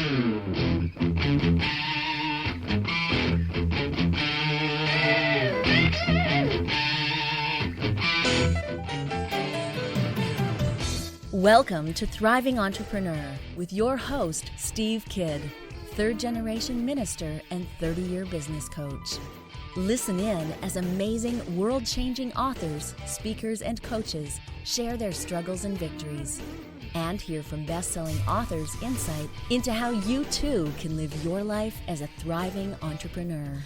Welcome to Thriving Entrepreneur with your host, Steve Kidd, third-generation minister and 30-year business coach. Listen in as amazing, world-changing authors, speakers, and coaches share their struggles and victories. And hear from best-selling authors' insight into how you too can live your life as a thriving entrepreneur.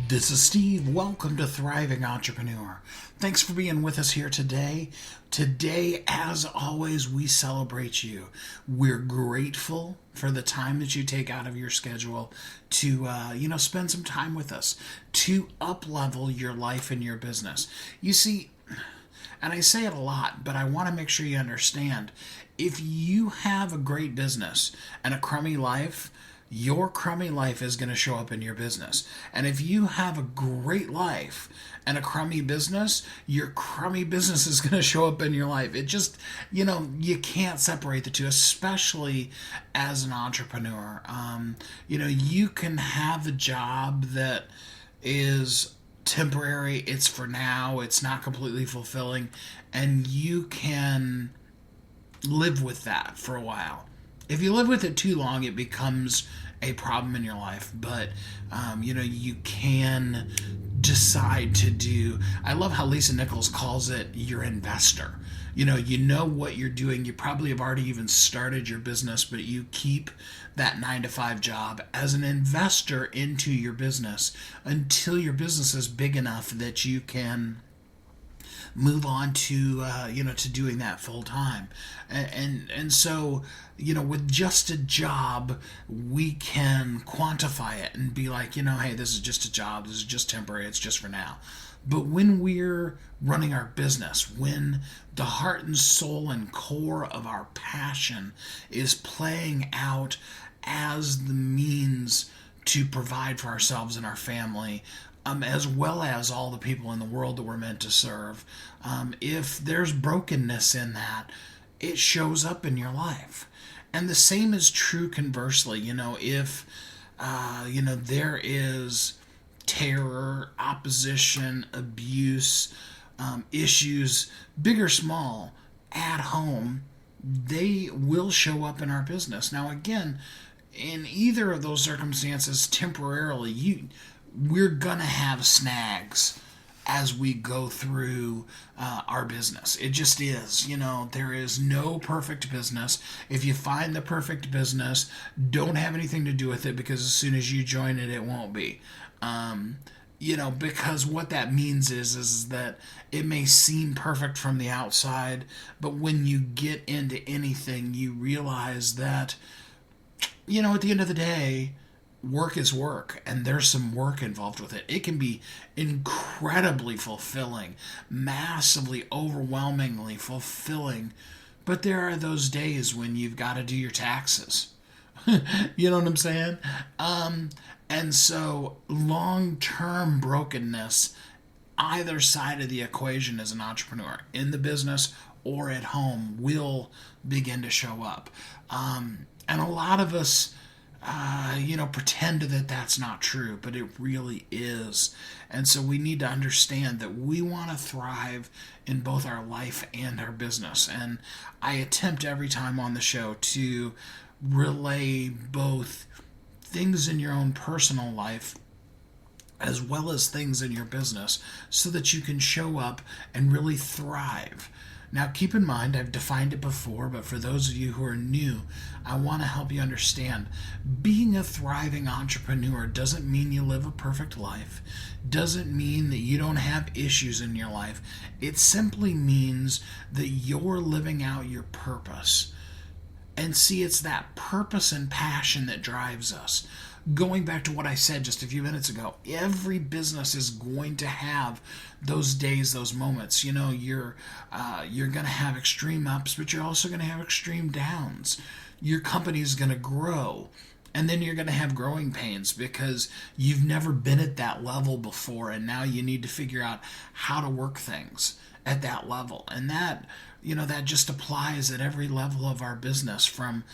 This is Steve. Welcome to Thriving Entrepreneur. Thanks for being with us here today. Today, as always, we celebrate you. We're grateful for the time that you take out of your schedule to, spend some time with us, to up-level your life and your business. You see, and I say it a lot, but I want to make sure you understand, if you have a great business and a crummy life, your crummy life is going to show up in your business. And if you have a great life and a crummy business, your crummy business is going to show up in your life. It just, you can't separate the two, especially as an entrepreneur. You can have a job that is temporary, it's for now, it's not completely fulfilling, and you can live with that for a while. If you live with it too long, it becomes a problem in your life. But, you can decide to do. I love how Lisa Nichols calls it your investor. You know what you're doing. You probably have already even started your business, but you keep that 9-to-5 job as an investor into your business until your business is big enough that you can move on to doing that full time. And so, with just a job, we can quantify it and be like, hey, this is just a job, this is just temporary, it's just for now. But when we're running our business, when the heart and soul and core of our passion is playing out as the means to provide for ourselves and our family, as well as all the people in the world that we're meant to serve, if there's brokenness in that, it shows up in your life. And the same is true conversely. If there is terror, opposition, abuse, issues, big or small, at home, they will show up in our business. Now, again, in either of those circumstances, temporarily, we're going to have snags as we go through our business. It just is. There is no perfect business. If you find the perfect business, don't have anything to do with it, because as soon as you join it, it won't be. Because what that means is that it may seem perfect from the outside, but when you get into anything, you realize that, at the end of the day, work is work, and there's some work involved with it. It can be incredibly fulfilling, massively, overwhelmingly fulfilling, but there are those days when you've got to do your taxes. You know what I'm saying? And so long-term brokenness, either side of the equation as an entrepreneur, in the business or at home, will begin to show up. And a lot of us pretend that that's not true, but it really is. And so we need to understand that we want to thrive in both our life and our business. And I attempt every time on the show to relay both things in your own personal life as well as things in your business so that you can show up and really thrive. Now, keep in mind, I've defined it before, but for those of you who are new, I want to help you understand. Being a thriving entrepreneur doesn't mean you live a perfect life, doesn't mean that you don't have issues in your life. It simply means that you're living out your purpose. And see, it's that purpose and passion that drives us. Going back to what I said just a few minutes ago, every business is going to have those days, those moments. You're going to have extreme ups, but you're also going to have extreme downs. Your company is going to grow, and then you're going to have growing pains because you've never been at that level before, and now you need to figure out how to work things at that level. And that just applies at every level of our business, from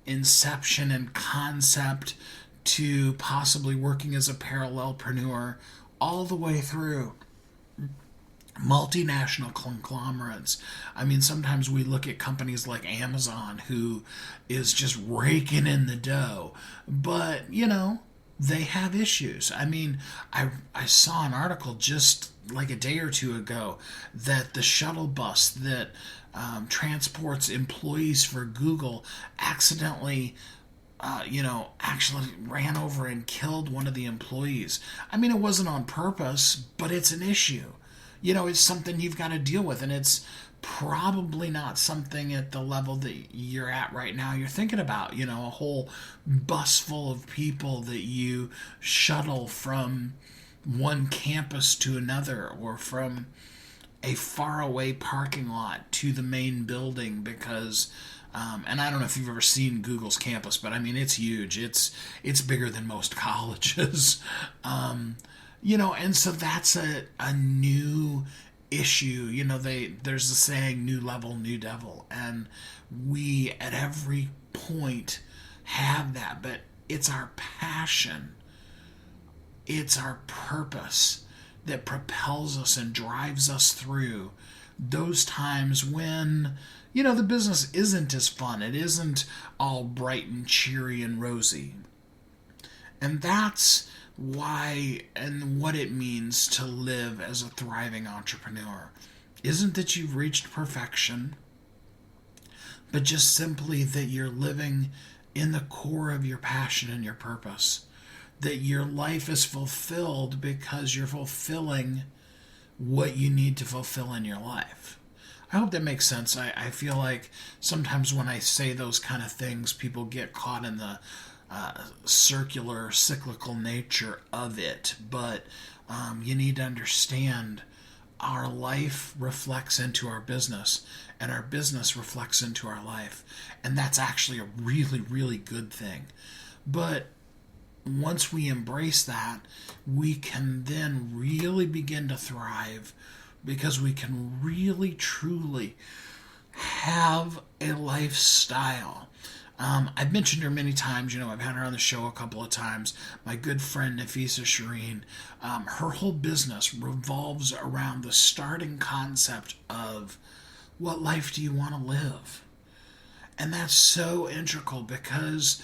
inception and concept to possibly working as a parallelpreneur, all the way through multinational conglomerates. I mean, sometimes we look at companies like Amazon, who is just raking in the dough, but they have issues. I mean, I saw an article just like a day or two ago that the shuttle bus that transports employees for Google accidentally actually ran over and killed one of the employees. I mean, it wasn't on purpose, but it's an issue. It's something you've got to deal with, and it's probably not something at the level that you're at right now you're thinking about. A whole bus full of people that you shuttle from one campus to another, or from a faraway parking lot to the main building, because and I don't know if you've ever seen Google's campus, but I mean, it's huge. It's bigger than most colleges. And so that's a new issue. There's the saying, new level, new devil. And we at every point have that, but it's our passion. It's our purpose that propels us and drives us through those times when the business isn't as fun. It isn't all bright and cheery and rosy. And that's why and what it means to live as a thriving entrepreneur. Isn't that you've reached perfection, but just simply that you're living in the core of your passion and your purpose. That your life is fulfilled because you're fulfilling what you need to fulfill in your life. I hope that makes sense. I feel like sometimes when I say those kind of things, people get caught in the circular, cyclical nature of it. But you need to understand our life reflects into our business, and our business reflects into our life. And that's actually a really, really good thing. But once we embrace that, we can then really begin to thrive, because we can really, truly have a lifestyle. I've mentioned her many times. I've had her on the show a couple of times. My good friend, Nafisa Shireen, her whole business revolves around the starting concept of, what life do you want to live? And that's so integral, because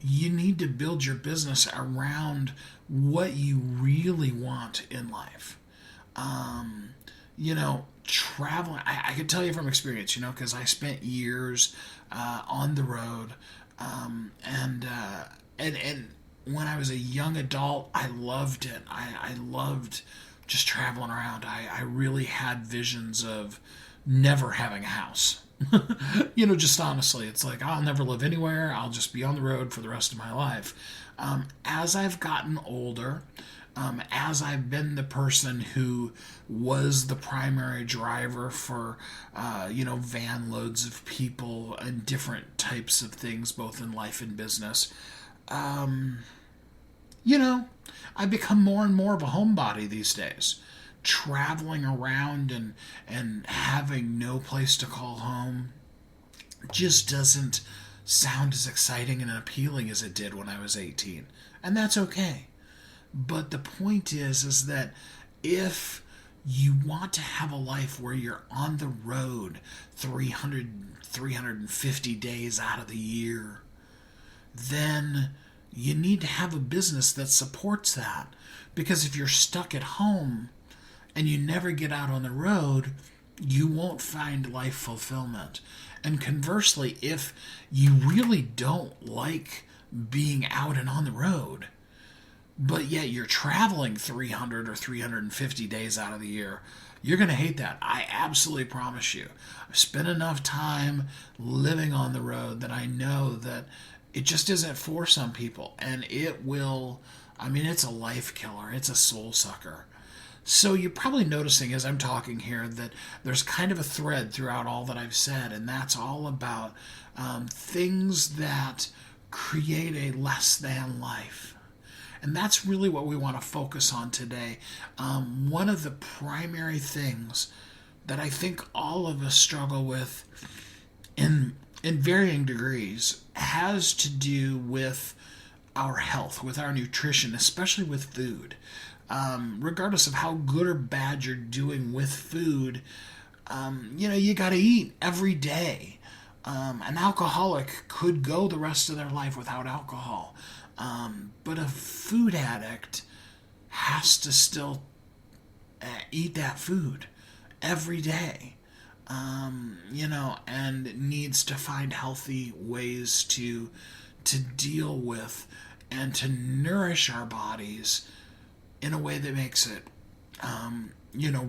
you need to build your business around what you really want in life. Traveling, I can tell you from experience, because I spent years on the road. And when I was a young adult, I loved it. I loved just traveling around. I really had visions of never having a house. Just honestly, it's like, I'll never live anywhere. I'll just be on the road for the rest of my life. As I've gotten older, as I've been the person who was the primary driver for, van loads of people and different types of things, both in life and business, I've become more and more of a homebody these days. Traveling around and having no place to call home just doesn't sound as exciting and appealing as it did when I was 18. And that's okay. But the point is that if you want to have a life where you're on the road 350 days out of the year, then you need to have a business that supports that. Because if you're stuck at home and you never get out on the road, you won't find life fulfillment. And conversely, if you really don't like being out and on the road, but yet you're traveling 300 or 350 days out of the year, you're going to hate that. I absolutely promise you. I've spent enough time living on the road that I know that it just isn't for some people. And it will, it's a life killer. It's a soul sucker. So you're probably noticing as I'm talking here that there's kind of a thread throughout all that I've said, and that's all about things that create a less than life. And that's really what we want to focus on today. One of the primary things that I think all of us struggle with in varying degrees has to do with our health, with our nutrition, especially with food. Regardless of how good or bad you're doing with food, you got to eat every day. An alcoholic could go the rest of their life without alcohol, but a food addict has to still eat that food every day, and needs to find healthy ways to deal with and to nourish our bodies in a way that makes it,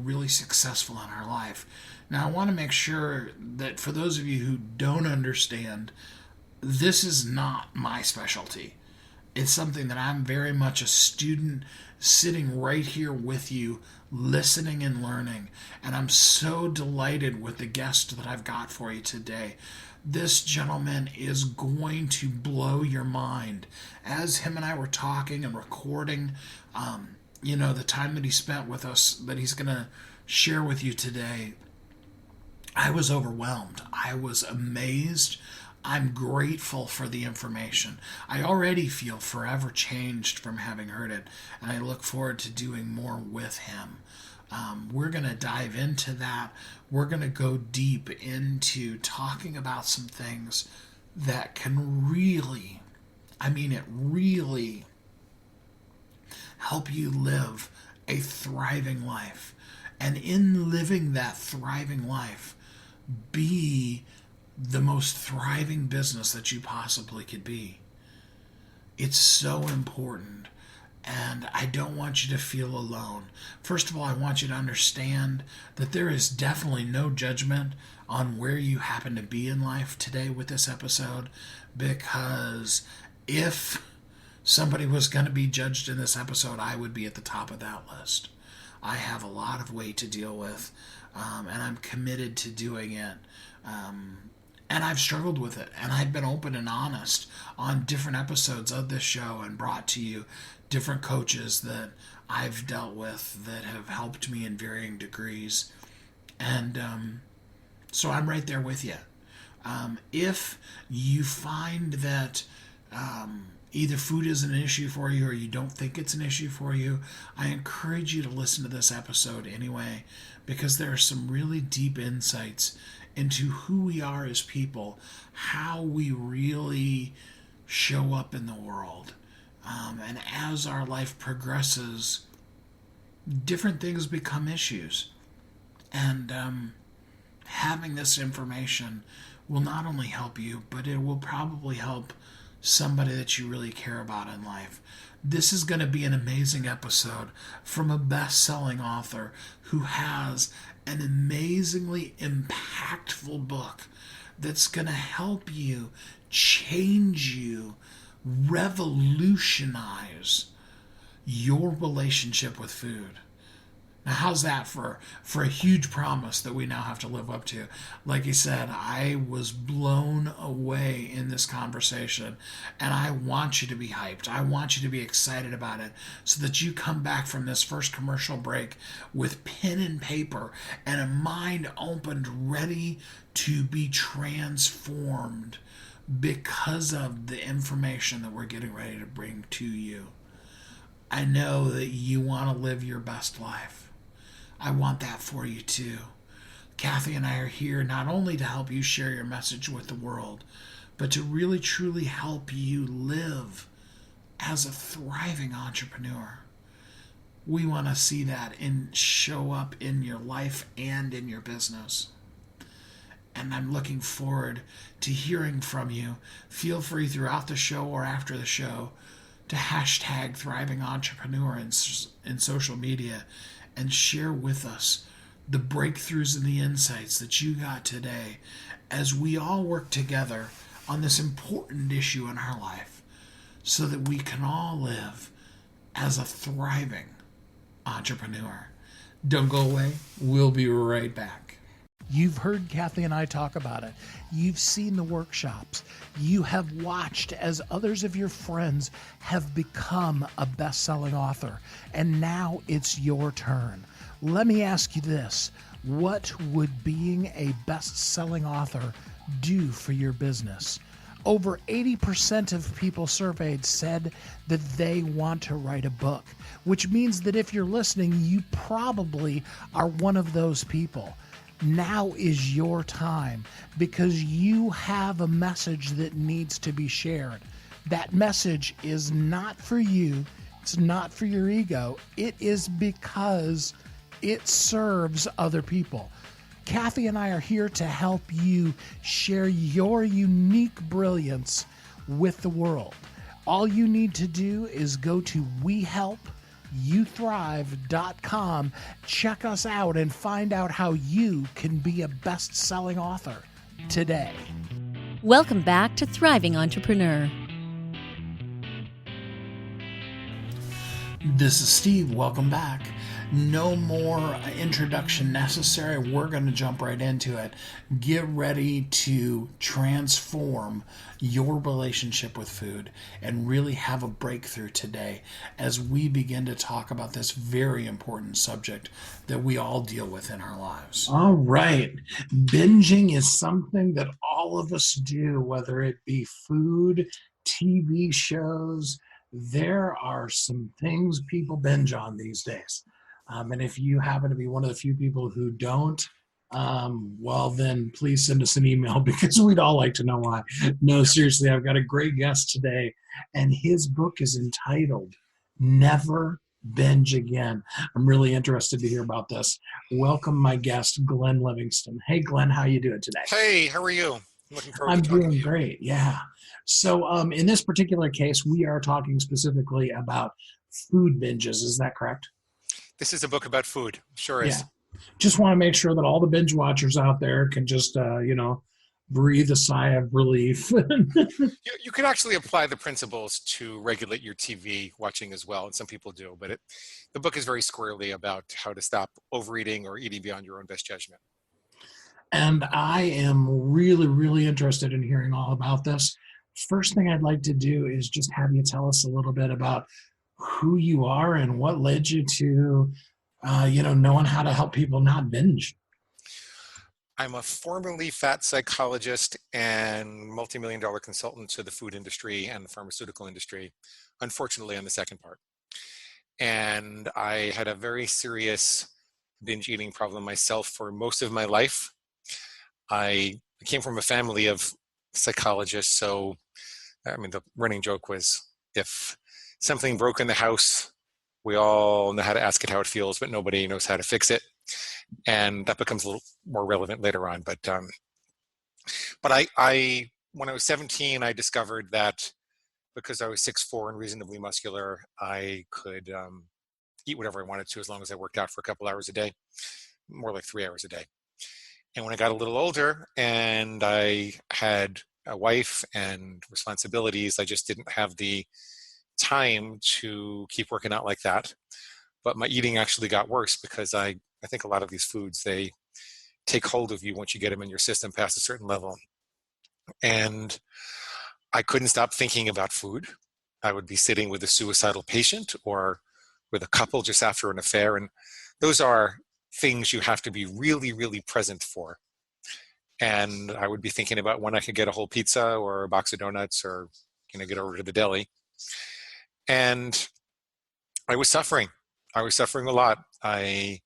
really successful in our life. Now, I want to make sure that for those of you who don't understand, this is not my specialty. It's something that I'm very much a student sitting right here with you, listening and learning. And I'm so delighted with the guest that I've got for you today. This gentleman is going to blow your mind. As him and I were talking and recording, the time that he spent with us, that he's going to share with you today, I was overwhelmed. I was amazed. I'm grateful for the information. I already feel forever changed from having heard it, and I look forward to doing more with him. We're going to dive into that. We're going to go deep into talking about some things that can really help you live a thriving life. And in living that thriving life, be the most thriving business that you possibly could be. It's so important. And I don't want you to feel alone. First of all, I want you to understand that there is definitely no judgment on where you happen to be in life today with this episode, because if somebody was going to be judged in this episode, I would be at the top of that list. I have a lot of weight to deal with, and I'm committed to doing it. And I've struggled with it, and I've been open and honest on different episodes of this show and brought to you different coaches that I've dealt with that have helped me in varying degrees. And so I'm right there with you. If you find that either food is an issue for you or you don't think it's an issue for you, I encourage you to listen to this episode anyway, because there are some really deep insights into who we are as people, how we really show up in the world. And as our life progresses, different things become issues. And having this information will not only help you, but it will probably help somebody that you really care about in life. This is going to be an amazing episode from a best-selling author who has an amazingly impactful book that's going to help you, change you, revolutionize your relationship with food. Now, how's that for a huge promise that we now have to live up to? Like he said, I was blown away in this conversation, and I want you to be hyped. I want you to be excited about it so that you come back from this first commercial break with pen and paper and a mind opened, ready to be transformed because of the information that we're getting ready to bring to you. I know that you want to live your best life. I want that for you too. Kathy and I are here not only to help you share your message with the world, but to really truly help you live as a thriving entrepreneur. We want to see that show up in your life and in your business. And I'm looking forward to hearing from you. Feel free throughout the show or after the show to hashtag Thriving Entrepreneur in social media and share with us the breakthroughs and the insights that you got today as we all work together on this important issue in our life so that we can all live as a thriving entrepreneur. Don't go away. We'll be right back. You've heard Kathy and I talk about it. You've seen the workshops. You have watched as others of your friends have become a best-selling author. And now it's your turn. Let me ask you this. What would being a best-selling author do for your business? Over 80% of people surveyed said that they want to write a book, which means that if you're listening, you probably are one of those people. Now is your time because you have a message that needs to be shared. That message is not for you. It's not for your ego. It is because it serves other people. Kathy and I are here to help you share your unique brilliance with the world. All you need to do is go to wehelpyouthrive.com, check us out, and find out how you can be a best-selling author today. Welcome back to Thriving Entrepreneur. This is Steve. Welcome back. No more introduction necessary. We're going to jump right into it. Get ready to transform your relationship with food and really have a breakthrough today as we begin to talk about this very important subject that we all deal with in our lives. All right. Binging is something that all of us do, whether it be food, TV shows. There are some things people binge on these days. And if you happen to be one of the few people who don't, well, then please send us an email because we'd all like to know why. No, seriously, I've got a great guest today, and his book is entitled Never Binge Again. I'm really interested to hear about this. Welcome my guest, Glenn Livingston. Hey, Glenn, how you doing today? Hey, how are you? Looking forward I'm to talking doing to you. great, yeah. So in this particular case, we are talking specifically about food binges. Is that correct? This is a book about food. Sure Yeah. is. Just want to make sure that all the binge watchers out there can just, breathe a sigh of relief. You can actually apply the principles to regulate your TV watching as well, and some people do, but the book is very squarely about how to stop overeating or eating beyond your own best judgment. And I am really, really interested in hearing all about this. First thing I'd like to do is just have you tell us a little bit about who you are and what led you to, knowing how to help people not binge. I'm a formerly fat psychologist and multi-million-dollar consultant to the food industry and the pharmaceutical industry, unfortunately on the second part. And I had a very serious binge eating problem myself for most of my life. I came from a family of psychologists, so the running joke was if something broke in the house, we all know how to ask it how it feels, but nobody knows how to fix it. And that becomes a little more relevant later on. But I when I was 17, I discovered that because I was 6'4" and reasonably muscular, I could eat whatever I wanted to as long as I worked out for a couple hours a day, more like 3 hours a day. And when I got a little older and I had a wife and responsibilities, I just didn't have the time to keep working out like that. But my eating actually got worse because I think a lot of these foods, they take hold of you once you get them in your system past a certain level. And I couldn't stop thinking about food. I would be sitting with a suicidal patient or with a couple just after an affair. And those are things you have to be really, really present for. And I would be thinking about when I could get a whole pizza or a box of donuts or, get over to the deli. And I was suffering. I was suffering a lot. I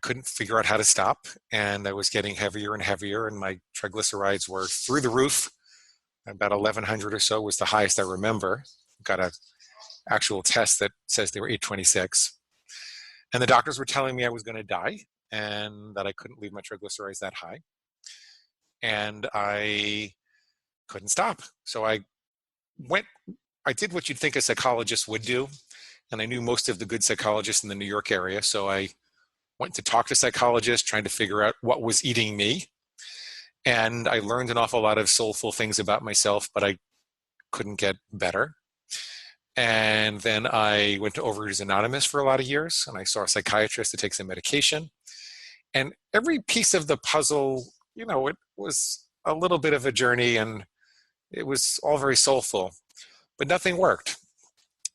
couldn't figure out how to stop, and I was getting heavier and heavier, and my triglycerides were through the roof. About 1,100 or so was the highest I remember. Got an actual test that says they were 826. And the doctors were telling me I was going to die and that I couldn't leave my triglycerides that high. And I couldn't stop. So I did what you'd think a psychologist would do. And I knew most of the good psychologists in the New York area. So I went to talk to psychologists, trying to figure out what was eating me. And I learned an awful lot of soulful things about myself, but I couldn't get better. And then I went to Overeaters Anonymous for a lot of years, and I saw a psychiatrist to take some medication. And every piece of the puzzle, it was a little bit of a journey, and it was all very soulful, but nothing worked.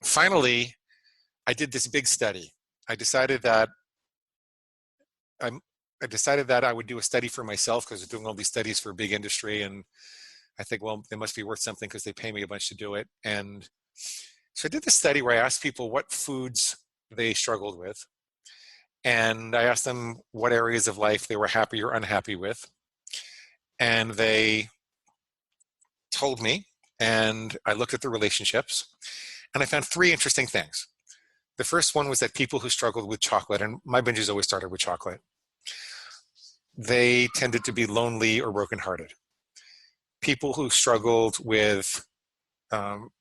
Finally, I did this big study. I decided that I would do a study for myself because I was doing all these studies for big industry, and I think, well, they must be worth something because they pay me a bunch to do it. And so I did this study where I asked people what foods they struggled with. And I asked them what areas of life they were happy or unhappy with. And they told me, and I looked at the relationships, and I found three interesting things. The first one was that people who struggled with chocolate, and my binges always started with chocolate, they tended to be lonely or brokenhearted. People who struggled with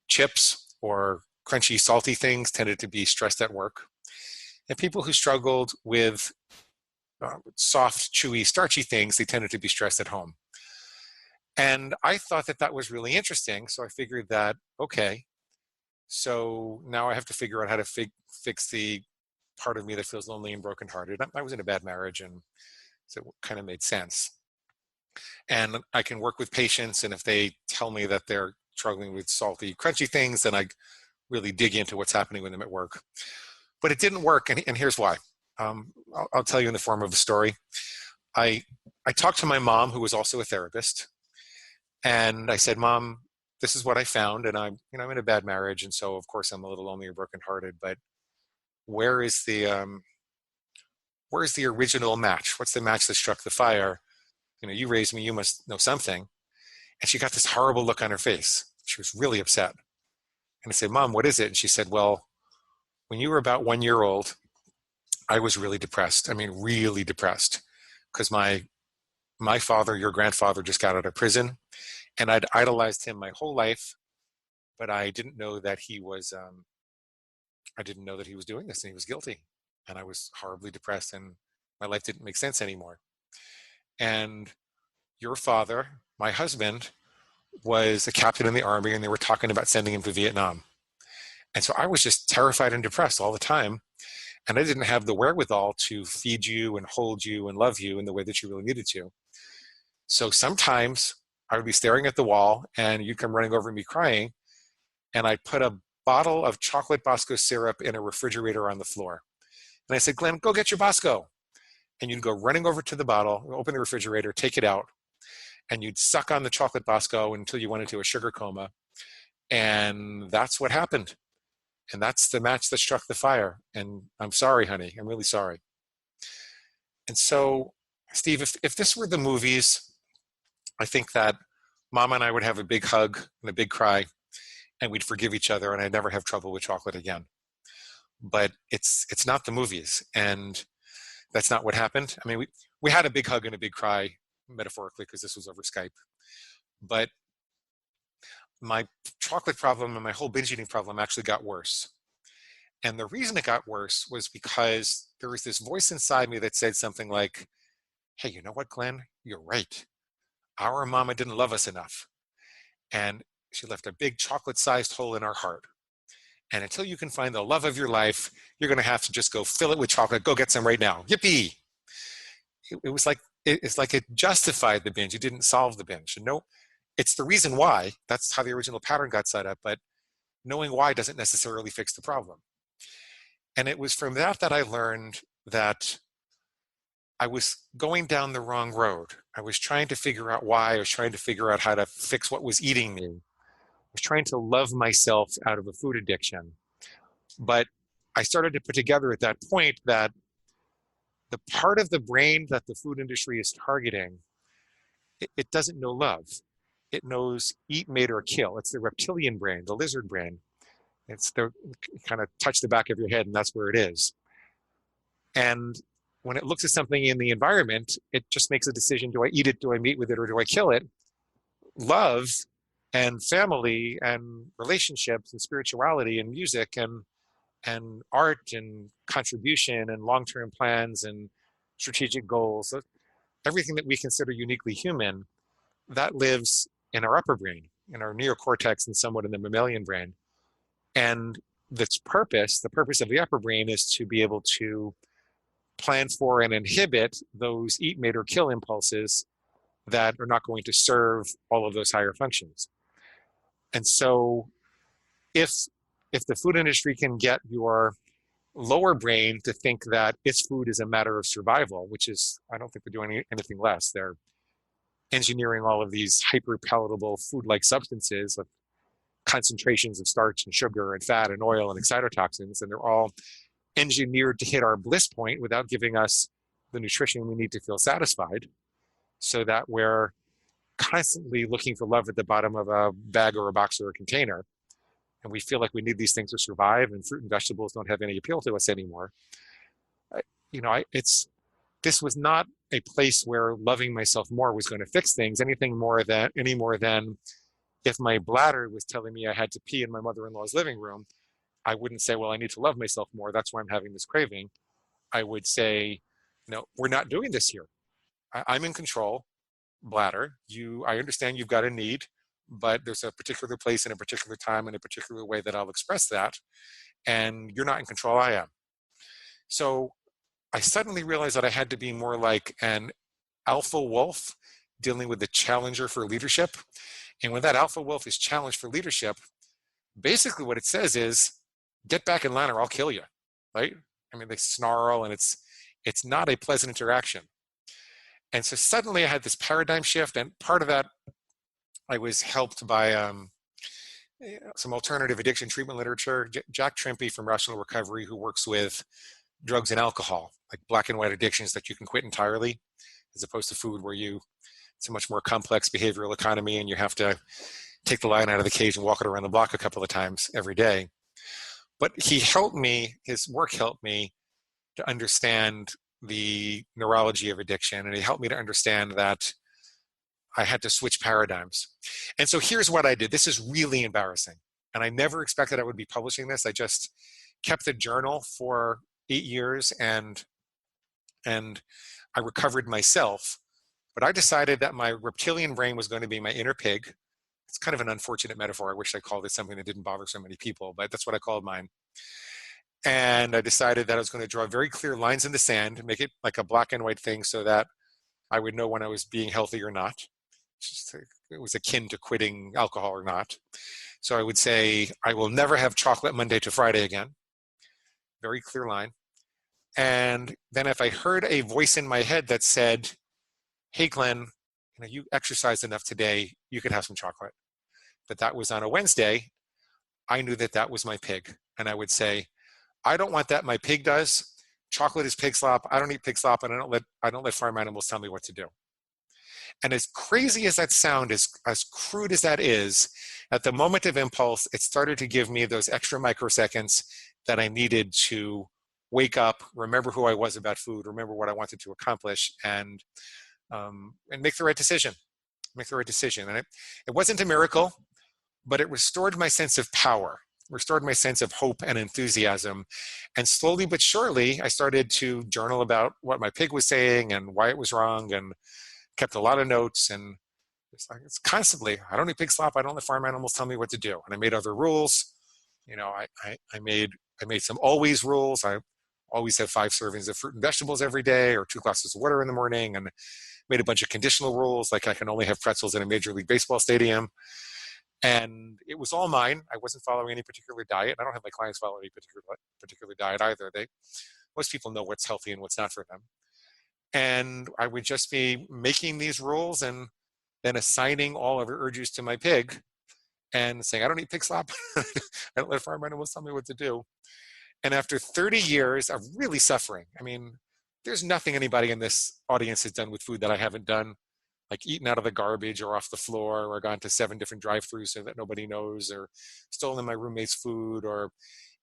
chips or crunchy, salty things tended to be stressed at work. And people who struggled with soft, chewy, starchy things, they tended to be stressed at home. And I thought that that was really interesting. So I figured that, okay, so now I have to figure out how to fix the part of me that feels lonely and brokenhearted. I was in a bad marriage, and so it kind of made sense. And I can work with patients, and if they tell me that they're struggling with salty, crunchy things, then I really dig into what's happening with them at work. But it didn't work, and here's why. I'll tell you in the form of a story. I talked to my mom, who was also a therapist, and I said, Mom, this is what I found, and I'm in a bad marriage, and so of course I'm a little lonely or brokenhearted, but where's the original match? What's the match that struck the fire? You raised me, you must know something. And she got this horrible look on her face. She was really upset. And I said, Mom, what is it? And she said, well, when you were about 1 year old, I was really depressed. I mean, really depressed, because my father, your grandfather, just got out of prison, and I'd idolized him my whole life, but I didn't know that he was doing this, and he was guilty. And I was horribly depressed, and my life didn't make sense anymore. And your father, my husband, was a captain in the army, and they were talking about sending him to Vietnam. And so I was just terrified and depressed all the time. And I didn't have the wherewithal to feed you and hold you and love you in the way that you really needed to. So sometimes I would be staring at the wall, and you'd come running over me crying, and I'd put a bottle of chocolate Bosco syrup in a refrigerator on the floor. And I said, Glenn, go get your Bosco. And you'd go running over to the bottle, open the refrigerator, take it out, and you'd suck on the chocolate Bosco until you went into a sugar coma. And that's what happened. And that's the match that struck the fire. And I'm sorry, honey. I'm really sorry. And so, Steve, if this were the movies, I think that Mom and I would have a big hug and a big cry, and we'd forgive each other, and I'd never have trouble with chocolate again. But it's not the movies, and that's not what happened. I mean, we had a big hug and a big cry, metaphorically, because this was over Skype. But my chocolate problem and my whole binge eating problem actually got worse. And the reason it got worse was because there was this voice inside me that said something like, hey, you know what, Glenn? You're right. Our mama didn't love us enough. And she left a big chocolate-sized hole in our heart. And until you can find the love of your life, you're going to have to just go fill it with chocolate. Go get some right now. Yippee! It's like it justified the binge. It didn't solve the binge. And no, it's the reason why. That's how the original pattern got set up. But knowing why doesn't necessarily fix the problem. And it was from that I learned that I was going down the wrong road. I was trying to figure out why. I was trying to figure out how to fix what was eating me. I was trying to love myself out of a food addiction. But I started to put together at that point that the part of the brain that the food industry is targeting, it doesn't know love. It knows eat, mate, or kill. It's the reptilian brain, the lizard brain. It's the kind of touch the back of your head, and that's where it is. And when it looks at something in the environment, it just makes a decision: do I eat it, do I meet with it, or do I kill it? Love and family and relationships and spirituality and music and art and contribution and long-term plans and strategic goals, everything that we consider uniquely human, that lives in our upper brain, in our neocortex, and somewhat in the mammalian brain. And the purpose of the upper brain is to be able to plan for and inhibit those eat, mate, or kill impulses that are not going to serve all of those higher functions. And so if the food industry can get your lower brain to think that its food is a matter of survival, which is, I don't think they're doing anything less. They're engineering all of these hyper palatable food-like substances with concentrations of starch and sugar and fat and oil and excitotoxins, and they're all engineered to hit our bliss point without giving us the nutrition we need to feel satisfied, so that we're constantly looking for love at the bottom of a bag or a box or a container. And we feel like we need these things to survive, and fruit and vegetables don't have any appeal to us anymore. This was not a place where loving myself more was going to fix things any more than if my bladder was telling me I had to pee in my mother-in-law's living room. I wouldn't say, well, I need to love myself more, that's why I'm having this craving. I would say, no, we're not doing this here. I'm in control. Bladder, I understand you've got a need, but there's a particular place and a particular time and a particular way that I'll express that, and you're not in control, I am. So I suddenly realized that I had to be more like an alpha wolf dealing with the challenger for leadership. And when that alpha wolf is challenged for leadership, basically what it says is, get back in line or I'll kill you, right? I mean, they snarl, and it's not a pleasant interaction. And so suddenly I had this paradigm shift, and part of that, I was helped by some alternative addiction treatment literature. Jack Trimpey from Rational Recovery, who works with drugs and alcohol, like black and white addictions that you can quit entirely, as opposed to food, where it's a much more complex behavioral economy, and you have to take the lion out of the cage and walk it around the block a couple of times every day. But his work helped me to understand the neurology of addiction, and it helped me to understand that I had to switch paradigms. And so here's what I did. This is really embarrassing, and I never expected I would be publishing this. I just kept a journal for 8 years, and I recovered myself. But I decided that my reptilian brain was going to be my inner pig. It's kind of an unfortunate metaphor. I wish I called it something that didn't bother so many people, but that's what I called mine. And I decided that I was going to draw very clear lines in the sand, make it like a black and white thing, so that I would know when I was being healthy or not. It was akin to quitting alcohol or not. So I would say, I will never have chocolate Monday to Friday again. Very clear line. And then if I heard a voice in my head that said, hey, Glenn, you exercised enough today, you could have some chocolate. But that was on a Wednesday. I knew that was my pig. And I would say, I don't want that. My pig does. Chocolate is pig slop. I don't eat pig slop, and I don't let farm animals tell me what to do. And as crazy as that sounds, as crude as that is, at the moment of impulse, it started to give me those extra microseconds that I needed to wake up, remember who I was about food, remember what I wanted to accomplish, and make the right decision. And it wasn't a miracle, but it restored my sense of power, restored my sense of hope and enthusiasm. And slowly but surely, I started to journal about what my pig was saying and why it was wrong, and kept a lot of notes. And it's constantly, I don't eat pig slop. I don't let farm animals tell me what to do. And I made other rules. I made some always rules. I always have 5 servings of fruit and vegetables every day, or 2 glasses of water in the morning, and made a bunch of conditional rules, like I can only have pretzels in a Major League Baseball stadium. And it was all mine. I wasn't following any particular diet. I don't have my clients follow any particular diet either. Most people know what's healthy and what's not for them. And I would just be making these rules and then assigning all of the urges to my pig and saying, I don't eat pig slop. I don't let farm animals tell me what to do. And after 30 years of really suffering, I mean, there's nothing anybody in this audience has done with food that I haven't done, like eaten out of the garbage or off the floor, or gone to 7 different drive-thrus so that nobody knows, or stolen my roommate's food, or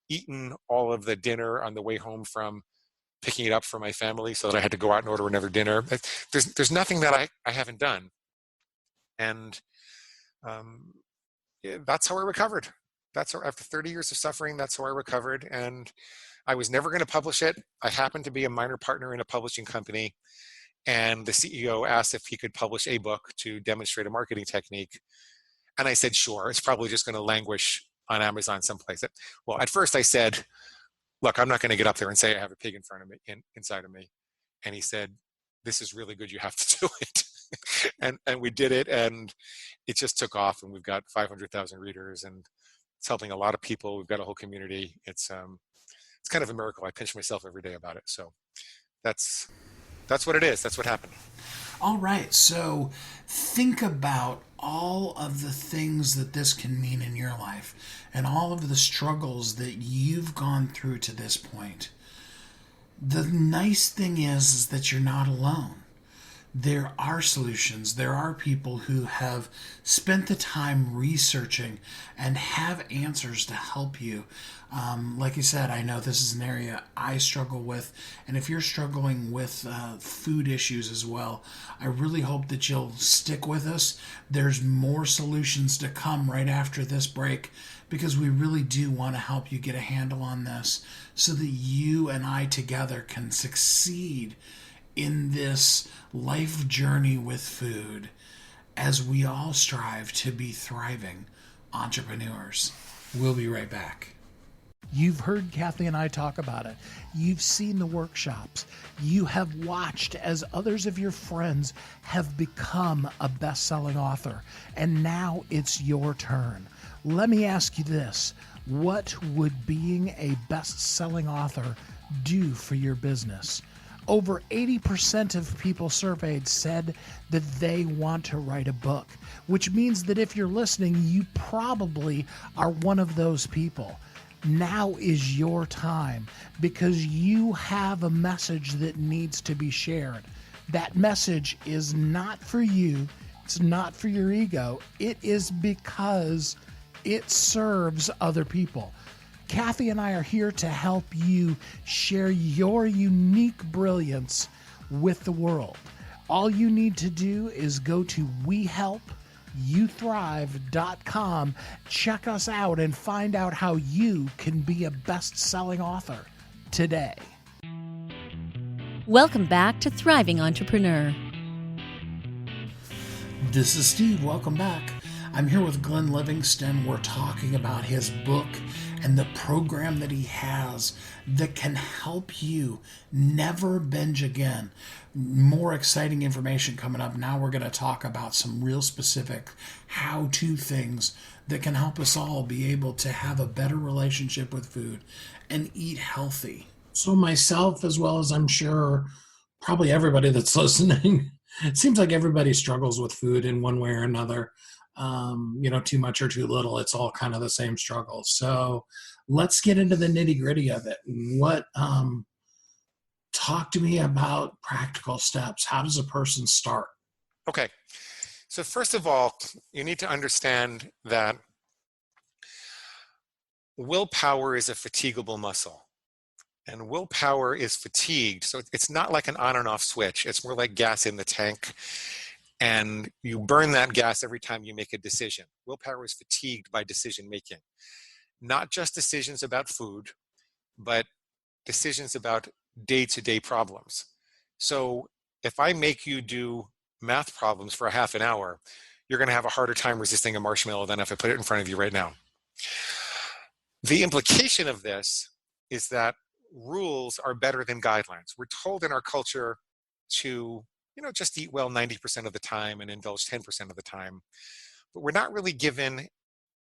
eaten all of the dinner on the way home from picking it up for my family so that I had to go out and order another dinner. There's nothing that I haven't done. And that's how I recovered. After 30 years of suffering, that's how I recovered. And I was never going to publish it. I happened to be a minor partner in a publishing company, and the CEO asked if he could publish a book to demonstrate a marketing technique. And I said, sure, it's probably just going to languish on Amazon someplace. Well, at first I said, look, I'm not going to get up there and say I have a pig in front of me, inside of me. And he said, this is really good. You have to do it. and we did it, and it just took off, and we've got 500,000 readers, and it's helping a lot of people. We've got a whole community. It's kind of a miracle. I pinch myself every day about it. So that's what it is. That's what happened. All right, so think about all of the things that this can mean in your life and all of the struggles that you've gone through to this point. The nice thing is that you're not alone. There are solutions. There are people who have spent the time researching and have answers to help you. Like you said, I know this is an area I struggle with, and if you're struggling with food issues as well, I really hope that you'll stick with us. There's more solutions to come right after this break because we really do want to help you get a handle on this so that you and I together can succeed in this life journey with food as we all strive to be thriving entrepreneurs. We'll be right back. You've heard Kathy and I talk about it. You've seen the workshops. You have watched as others of your friends have become a best-selling author. And now it's your turn. Let me ask you this. What would being a best-selling author do for your business? Over 80% of people surveyed said that they want to write a book, which means that if you're listening, you probably are one of those people. Now is your time because you have a message that needs to be shared. That message is not for you. It's not for your ego. It is because it serves other people. Kathy and I are here to help you share your unique brilliance with the world. All you need to do is go to WeHelpYouThrive.com, check us out, and find out how you can be a best-selling author today. Welcome back to Thriving Entrepreneur. This is Steve. Welcome back. I'm here with Glenn Livingston. We're talking about his book and the program that he has that can help you never binge again. More exciting information coming up. Now we're going to talk about some real specific how-to things that can help us all be able to have a better relationship with food and eat healthy. So myself, as well as I'm sure probably everybody that's listening, it seems like everybody struggles with food in one way or another. Too much or too little, it's all kind of the same struggle. So let's get into the nitty gritty of it. Talk to me about practical steps. How does a person start? Okay. So first of all, you need to understand that willpower is a fatigable muscle. And willpower is fatigued. So it's not like an on and off switch. It's more like gas in the tank. And you burn that gas every time you make a decision. Willpower is fatigued by decision making. Not just decisions about food, but decisions about day-to-day problems. So if I make you do math problems for a half an hour, you're going to have a harder time resisting a marshmallow than if I put it in front of you right now. The implication of this is that rules are better than guidelines. We're told in our culture to just eat well 90% of the time and indulge 10% of the time. But we're not really given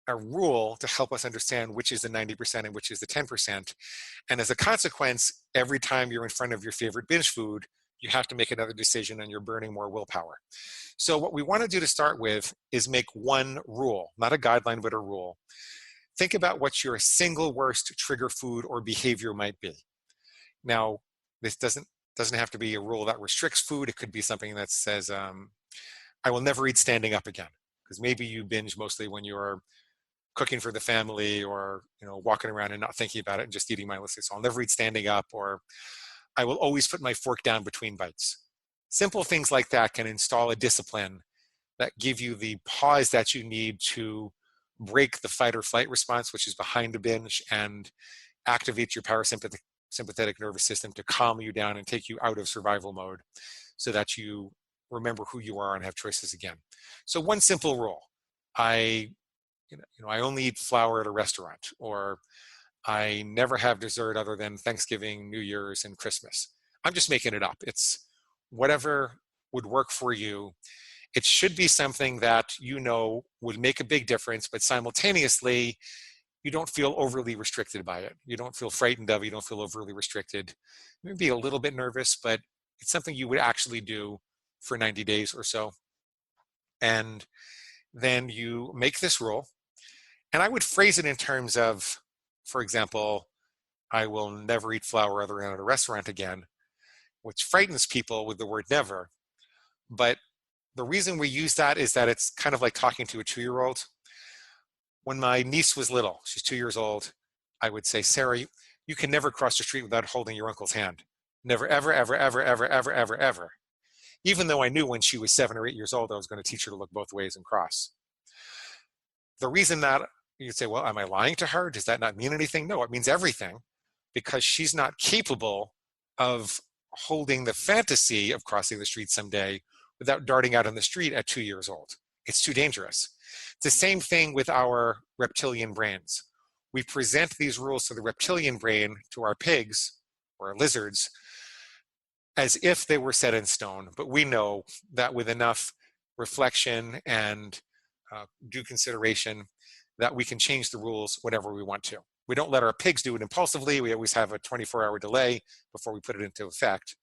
a rule to help us understand which is the 90% and which is the 10%. And as a consequence, every time you're in front of your favorite binge food, you have to make another decision and you're burning more willpower. So what we want to do to start with is make one rule, not a guideline, but a rule. Think about what your single worst trigger food or behavior might be. Now, this doesn't have to be a rule that restricts food. It could be something that says, I will never eat standing up again. Because maybe you binge mostly when you're cooking for the family or walking around and not thinking about it and just eating mindlessly. So I'll never eat standing up, or I will always put my fork down between bites. Simple things like that can install a discipline that give you the pause that you need to break the fight or flight response, which is behind the binge, and activate your parasympathetic nervous system to calm you down and take you out of survival mode so that you remember who you are and have choices again. So one simple rule, I only eat flour at a restaurant, or I never have dessert other than Thanksgiving, New Year's, and Christmas. I'm just making it up. It's whatever would work for you. It should be something that would make a big difference, but simultaneously, you don't feel overly restricted by it. You don't feel frightened of it. You don't feel overly restricted. You may be a little bit nervous, but it's something you would actually do for 90 days or so. And then you make this rule. And I would phrase it in terms of, for example, I will never eat flour other than at a restaurant again, which frightens people with the word never. But the reason we use that is that it's kind of like talking to a 2-year-old. When my niece was little, she's 2 years old, I would say, Sarah, you can never cross the street without holding your uncle's hand. Never, ever, ever, ever, ever, ever, ever, ever. Even though I knew when she was 7 or 8 years old, I was going to teach her to look both ways and cross. The reason that you'd say, well, am I lying to her? Does that not mean anything? No, it means everything, because she's not capable of holding the fantasy of crossing the street someday without darting out on the street at 2 years old. It's too dangerous. It's the same thing with our reptilian brains. We present these rules to the reptilian brain, to our pigs or our lizards, as if they were set in stone. But we know that with enough reflection and due consideration, that we can change the rules whenever we want to. We don't let our pigs do it impulsively. We always have a 24-hour delay before we put it into effect.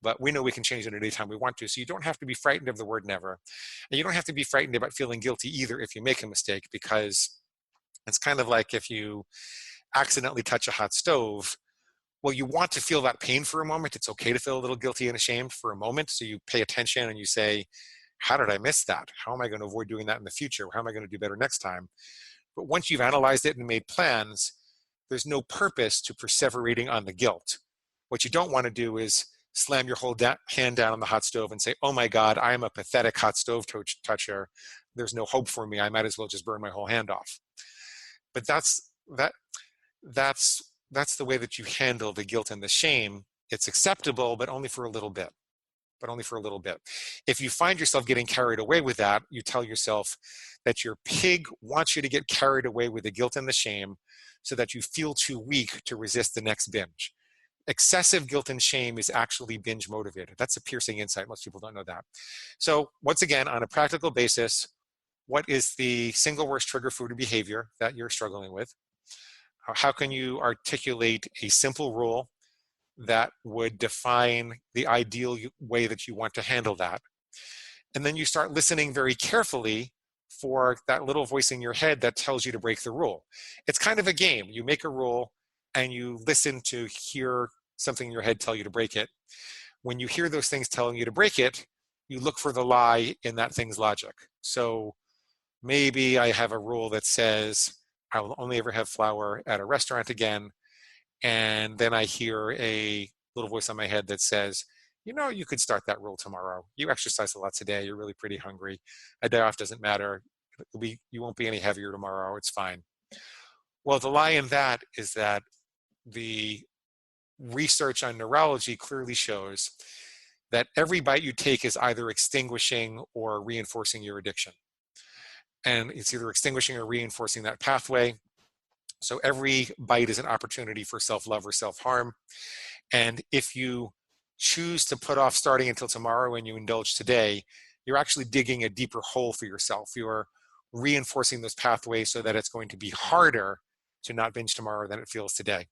But we know we can change it anytime we want to. So you don't have to be frightened of the word never. And you don't have to be frightened about feeling guilty either if you make a mistake, because it's kind of like if you accidentally touch a hot stove. Well, you want to feel that pain for a moment. It's okay to feel a little guilty and ashamed for a moment. So you pay attention and you say, how did I miss that? How am I going to avoid doing that in the future? How am I going to do better next time? But once you've analyzed it and made plans, there's no purpose to perseverating on the guilt. What you don't want to do is slam your whole hand down on the hot stove and say, oh my God, I am a pathetic hot stove toucher. There's no hope for me. I might as well just burn my whole hand off. But that's the way that you handle the guilt and the shame. It's acceptable, but only for a little bit. If you find yourself getting carried away with that, you tell yourself that your pig wants you to get carried away with the guilt and the shame so that you feel too weak to resist the next binge. Excessive guilt and shame is actually binge motivated. That's a piercing insight. Most people don't know that. So once again, on a practical basis, what is the single worst trigger food behavior that you're struggling with? How can you articulate a simple rule that would define the ideal way that you want to handle that? And then you start listening very carefully for that little voice in your head that tells you to break the rule. It's kind of a game. You make a rule and you listen to hear something in your head tell you to break it. When you hear those things telling you to break it, you look for the lie in that thing's logic. So maybe I have a rule that says I will only ever have flour at a restaurant again. And then I hear a little voice on my head that says, you could start that rule tomorrow. You exercise a lot today. You're really pretty hungry. A day off doesn't matter. You won't be any heavier tomorrow. It's fine. Well, the lie in that is that the research on neurology clearly shows that every bite you take is either extinguishing or reinforcing your addiction. And it's either extinguishing or reinforcing that pathway. So every bite is an opportunity for self-love or self-harm. And if you choose to put off starting until tomorrow and you indulge today, you're actually digging a deeper hole for yourself. You're reinforcing those pathways so that it's going to be harder to not binge tomorrow than it feels today.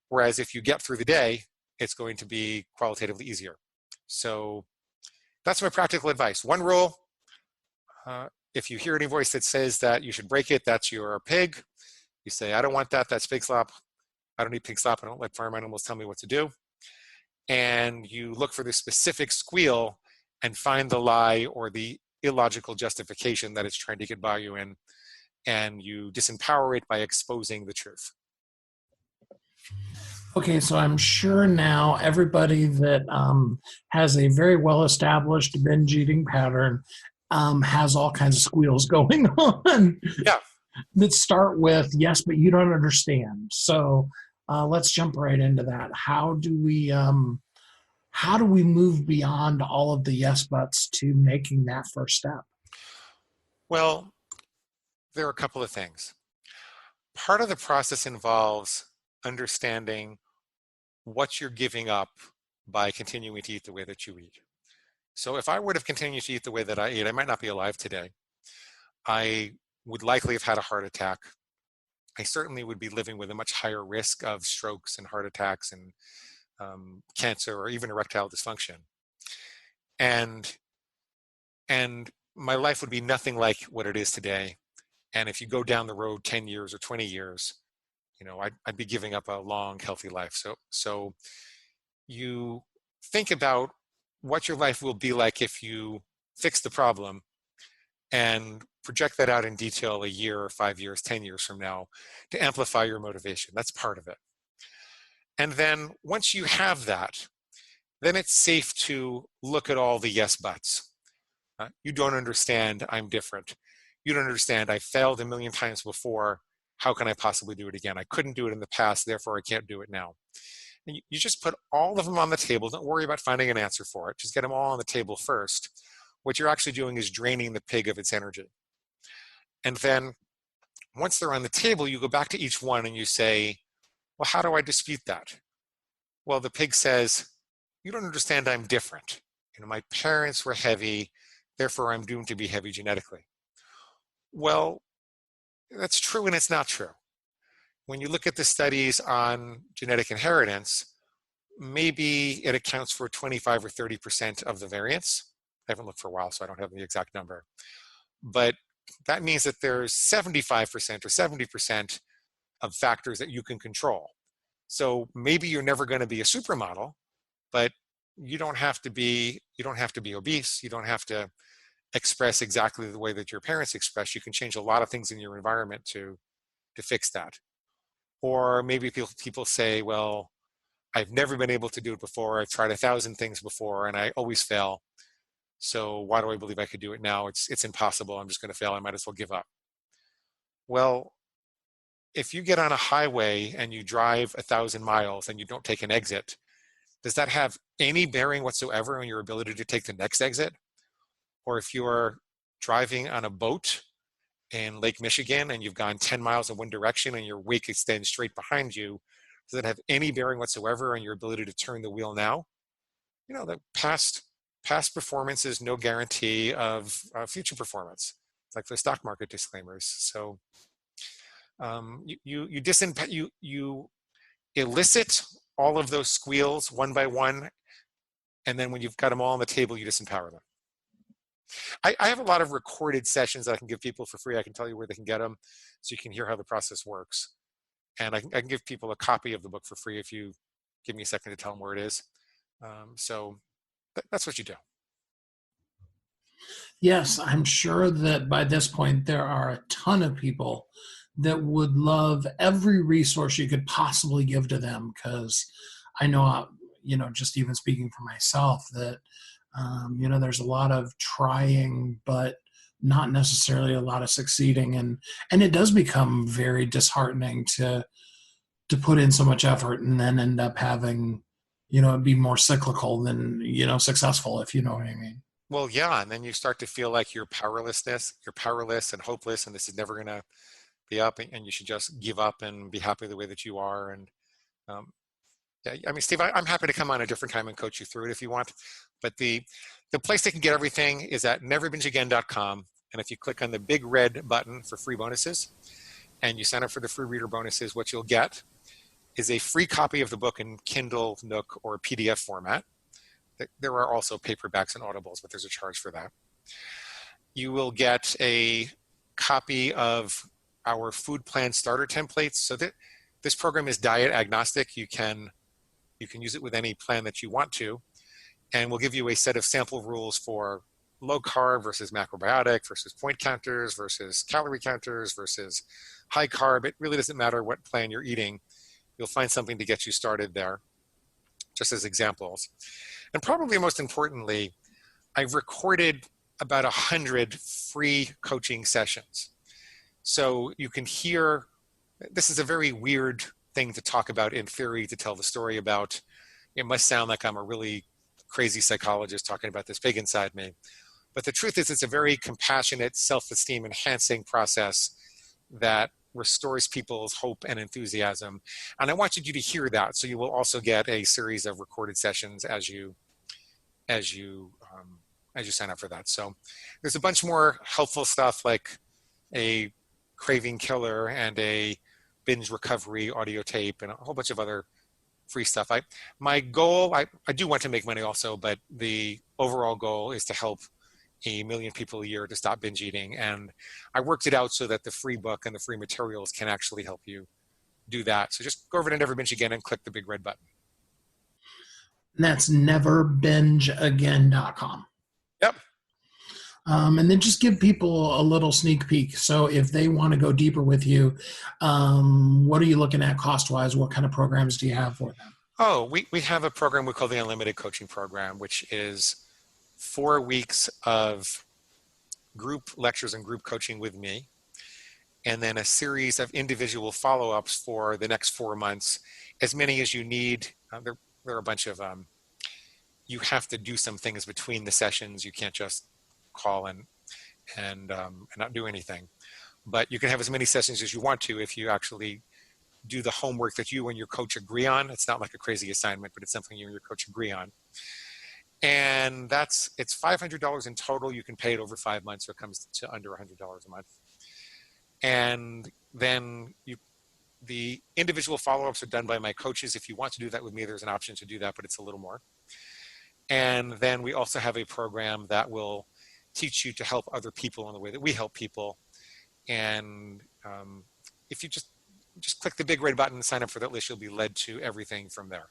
Whereas if you get through the day, it's going to be qualitatively easier. So that's my practical advice. One rule, if you hear any voice that says that you should break it, that's your pig. You say, I don't want that, that's pig slop. I don't eat pig slop, I don't let farm animals tell me what to do. And you look for the specific squeal and find the lie or the illogical justification that it's trying to get by you in, and you disempower it by exposing the truth. Okay, so I'm sure now everybody that has a very well-established binge eating pattern has all kinds of squeals going on. Yeah. That start with, yes, but you don't understand. So let's jump right into that. How do we move beyond all of the yes buts to making that first step? Well, there are a couple of things. Part of the process involves understanding what you're giving up by continuing to eat the way that you eat. So if I would have continued to eat the way that I ate, I might not be alive today. I would likely have had a heart attack. I certainly would be living with a much higher risk of strokes and heart attacks and cancer or even erectile dysfunction. And and my life would be nothing like what it is today. And if you go down the road 10 years or 20 years, I'd be giving up a long, healthy life. So you think about what your life will be like if you fix the problem and project that out in detail a year or 5 years, 10 years from now to amplify your motivation. That's part of it. And then once you have that, then it's safe to look at all the yes buts. You don't understand, I'm different. You don't understand, I failed a million times before. How can I possibly do it again? I couldn't do it in the past, therefore I can't do it now. And you just put all of them on the table. Don't worry about finding an answer for it. Just get them all on the table first. What you're actually doing is draining the pig of its energy. And then once they're on the table, you go back to each one and you say, well, how do I dispute that? Well, the pig says, you don't understand, I'm different. My parents were heavy, therefore I'm doomed to be heavy genetically. Well, that's true and it's not true. When you look at the studies on genetic inheritance, maybe it accounts for 25 or 30% of the variance. I haven't looked for a while, so I don't have the exact number. But that means that there's 75% or 70% of factors that you can control. So maybe you're never going to be a supermodel, but you don't have to be obese. You don't have to express exactly the way that your parents express. You can change a lot of things in your environment to fix that. Or maybe people say, well, I've never been able to do it before. I've tried 1,000 things before and I always fail. So why do I believe I could do it now? It's impossible. I'm just going to fail. I might as well give up. Well, if you get on a highway and you drive 1,000 miles and you don't take an exit, does that have any bearing whatsoever on your ability to take the next exit? Or if you're driving on a boat in Lake Michigan and you've gone 10 miles in one direction and your wake extends straight behind you, does that have any bearing whatsoever on your ability to turn the wheel now? The past performance is no guarantee of future performance. It's like the stock market disclaimers. So you elicit all of those squeals one by one, and then when you've got them all on the table, you disempower them. I have a lot of recorded sessions that I can give people for free. I can tell you where they can get them so you can hear how the process works. And I can give people a copy of the book for free if you give me a second to tell them where it is. So that's what you do. Yes, I'm sure that by this point there are a ton of people that would love every resource you could possibly give to them, because I know, just even speaking for myself, that, there's a lot of trying, but not necessarily a lot of succeeding. And it does become very disheartening to put in so much effort and then end up having, it be more cyclical than, successful, if you know what I mean. Well, yeah. And then you start to feel like you're powerless and hopeless, and this is never going to be up, and you should just give up and be happy the way that you are. And yeah, I mean, Steve, I'm happy to come on a different time and coach you through it if you want. But the place they can get everything is at neverbingeagain.com. And if you click on the big red button for free bonuses and you sign up for the free reader bonuses, what you'll get is a free copy of the book in Kindle, Nook, or PDF format. There are also paperbacks and audibles, but there's a charge for that. You will get a copy of our food plan starter templates. So this program is diet agnostic. You can use it with any plan that you want to. And we'll give you a set of sample rules for low carb versus macrobiotic versus point counters versus calorie counters versus high carb. It really doesn't matter what plan you're eating. You'll find something to get you started there, just as examples. And probably most importantly, I've recorded about 100 free coaching sessions. So you can hear, this is a very weird thing to talk about in theory, to tell the story about. It must sound like I'm a really crazy psychologist talking about this pig inside me. But the truth is, it's a very compassionate, self-esteem enhancing process that restores people's hope and enthusiasm. And I wanted you to hear that. So you will also get a series of recorded sessions as you sign up for that. So there's a bunch more helpful stuff like a craving killer and a binge recovery audio tape and a whole bunch of other free stuff. My goal, I do want to make money also, but the overall goal is to help 1 million people a year to stop binge eating. And I worked it out so that the free book and the free materials can actually help you do that. So just go over to Never Binge Again and click the big red button. And that's neverbingeagain.com. Yep. And then just give people a little sneak peek. So if they want to go deeper with you, what are you looking at cost-wise? What kind of programs do you have for them? Oh, we have a program we call the Unlimited Coaching Program, which is 4 weeks of group lectures and group coaching with me, and then a series of individual follow-ups for the next 4 months, as many as you need. There are a bunch of, you have to do some things between the sessions. You can't just call and not do anything. But you can have as many sessions as you want to if you actually do the homework that you and your coach agree on. It's not like a crazy assignment, but it's something you and your coach agree on. And it's $500 in total. You can pay it over 5 months, so it comes to under $100 a month. And then the individual follow-ups are done by my coaches. If you want to do that with me, there's an option to do that, but it's a little more. And then we also have a program that will teach you to help other people in the way that we help people. And if you just click the big red button and sign up for that list, you'll be led to everything from there.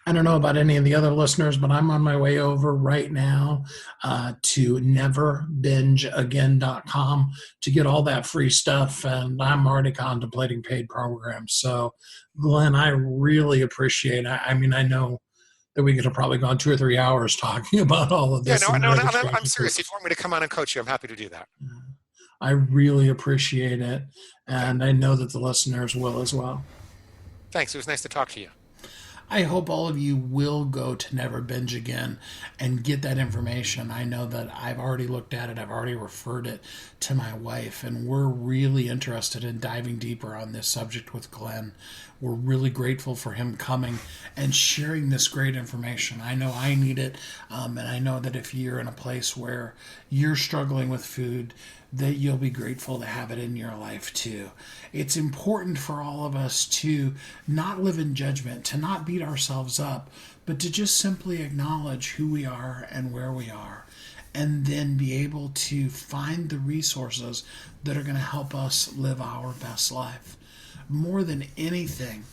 I don't know about any of the other listeners, but I'm on my way over right now to neverbingeagain.com to get all that free stuff. And I'm already contemplating paid programs. So, Glenn, I really appreciate it. I mean, I know that we could have probably gone 2 or 3 hours talking about all of this. Yeah, no, I'm serious. If you want me to come on and coach you, I'm happy to do that. I really appreciate it. And I know that the listeners will as well. Thanks. It was nice to talk to you. I hope all of you will go to Never Binge Again and get that information. I know that I've already looked at it. I've already referred it to my wife, and we're really interested in diving deeper on this subject with Glenn. We're really grateful for him coming and sharing this great information. I know I need it, and I know that if you're in a place where you're struggling with food, that you'll be grateful to have it in your life too. It's important for all of us to not live in judgment, to not beat ourselves up, but to just simply acknowledge who we are and where we are, and then be able to find the resources that are going to help us live our best life. More than anything,